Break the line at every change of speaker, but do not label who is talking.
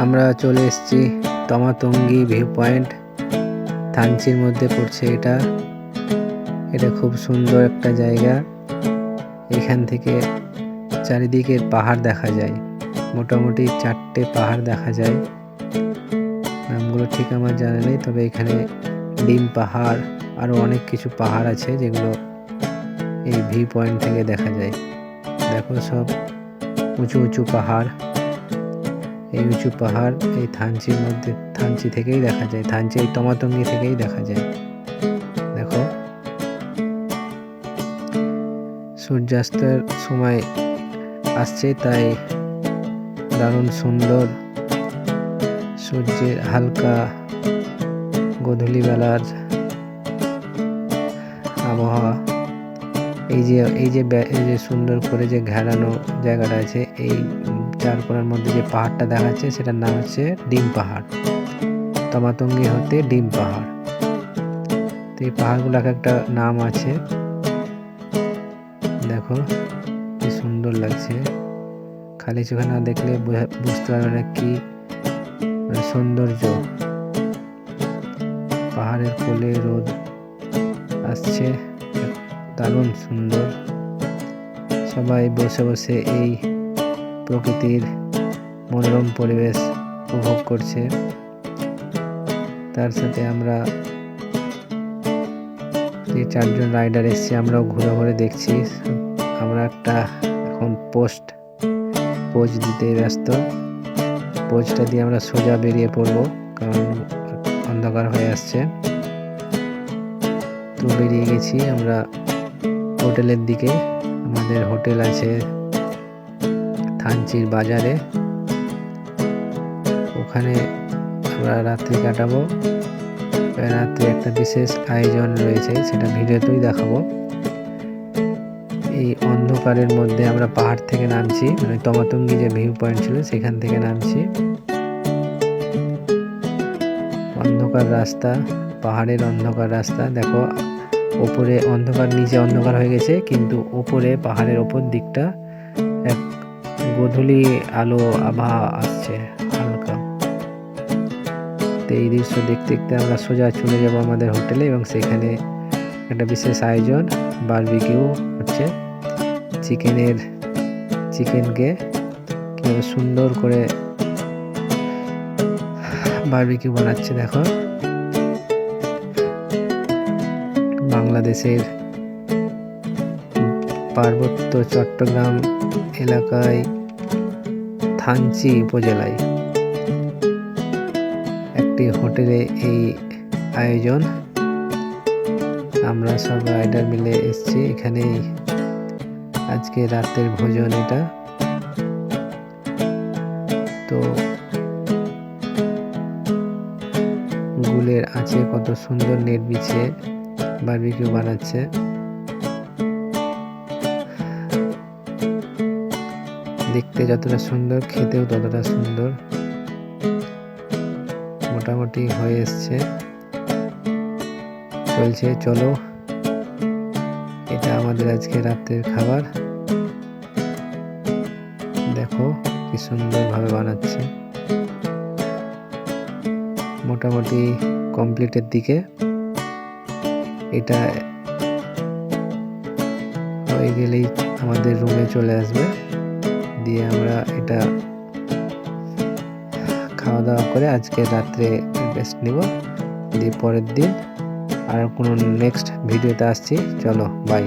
আমরা চলে এসেছি তমাতঙ্গি ভিউ পয়েন্ট। থানচির মধ্যে পড়ছে এটা। এটা খুব সুন্দর একটা জায়গা। এখান থেকে চারিদিকে পাহাড় দেখা যায়, মোটামুটি 4টে পাহাড় দেখা যায়। নামগুলো ঠিক আমার জানা নেই, তবে এখানে ডিম পাহাড় আরও অনেক কিছু পাহাড় আছে যেগুলো এই ভিউ পয়েন্ট থেকে দেখা যায়। দেখো সব উঁচু উঁচু পাহাড়। এই উঁচু পাহাড় এই থানচির মধ্যে, থানচি থেকেই দেখা যায়, থানচি এই তমাতঙ্গি থেকেই দেখা যায়। দেখো সূর্যাস্তের সময় আসছে, তাই দারুণ সুন্দর সূর্যের হালকা গোধূলি বেলার আবহাওয়া। এই যে সুন্দর করে যে ঘেরানো জায়গাটা আছে, এই চারকোনার মধ্যে যে পাহাড়টা দেখাচ্ছে সেটার নাম হচ্ছে ডিম পাহাড়। তমাতঙ্গি হতে ডিম পাহাড়। তো এই পাহাড়গুলো একটা নাম আছে। দেখো কি সুন্দর লাগছে, খালি চোখে না দেখলে বুঝতে পারবে না কি সৌন্দর্য। পাহাড়ের কোলে রোদ আসছে, দারুণ সুন্দর। সবাই বসে বসে এই প্রকৃতির মনোরম পরিবেশ উপভোগ করছে। তার সাথে আমরা যে 4জন রাইডার এসেছি, আমরাও ঘুরে ঘুরে দেখছি। আমরা একটা এখন পোজ দিতে ব্যস্ত। পোজটা দিয়ে আমরা সোজা বেরিয়ে পড়ব, কারণ অন্ধকার হয়ে আসছে। তো বেরিয়ে গেছি আমরা হোটেলের দিকে। আমাদের হোটেল আছে থানচির বাজারে, ওখানে আমরা রাত্রি কাটাবো। রাত্রে একটা বিশেষ আয়োজন রয়েছে, সেটা ভিডিওতেই দেখাবো। এই অন্ধকারের মধ্যে আমরা পাহাড় থেকে নামছি, মানে তমাতঙ্গি যে ভিউ পয়েন্ট ছিল সেখান থেকে নামছি। অন্ধকার রাস্তা, পাহাড়ের অন্ধকার রাস্তা। দেখো ওপরে অন্ধকার, নিচে অন্ধকার হয়ে গেছে, কিন্তু ওপরে পাহাড়ের ওপর দিকটা এক গোধূলি আলো আভা আসছে হালকা। তো এই দৃশ্য দেখতে দেখতে আমরা সোজা চলে যাব আমাদের হোটেলে, এবং সেখানে একটা বিশেষ আয়োজন, বারবিকিউ হচ্ছে। চিকেনকে কীভাবে সুন্দর করে বারবিকিউ বানাচ্ছে দেখো। বাংলাদেশের পার্বত্য চট্টগ্রাম এলাকায় থানচি উপজেলায় একটি হোটেলে এই আয়োজন। আমরা সব রাইডার মিলে এসেছি এখানেই। আজকে রাতের ভোজন এটা। তো গুলের আছে, কত সুন্দর নেট বিছিয়ে বারবিকিউ বানাচ্ছে। দেখতে যতটা সুন্দর, খেতেও ততটা সুন্দর। মোটামুটি হয়ে এসছে, চলছে। চলো, এটা আমাদের আজকে রাতের খাবার। দেখো কি সুন্দরভাবে বানাচ্ছে। মোটামুটি কমপ্লিটের দিকে। এটা হয়ে গেলেই আমাদের রুমে চলে আসবে, দিয়ে আমরা এটা খাওয়া দাওয়া করে আজকে রাত্রে রেস্ট নিব, দিয়ে পরের দিন আর কোনো নেক্সট ভিডিওতে আসছি। চলো, বাই।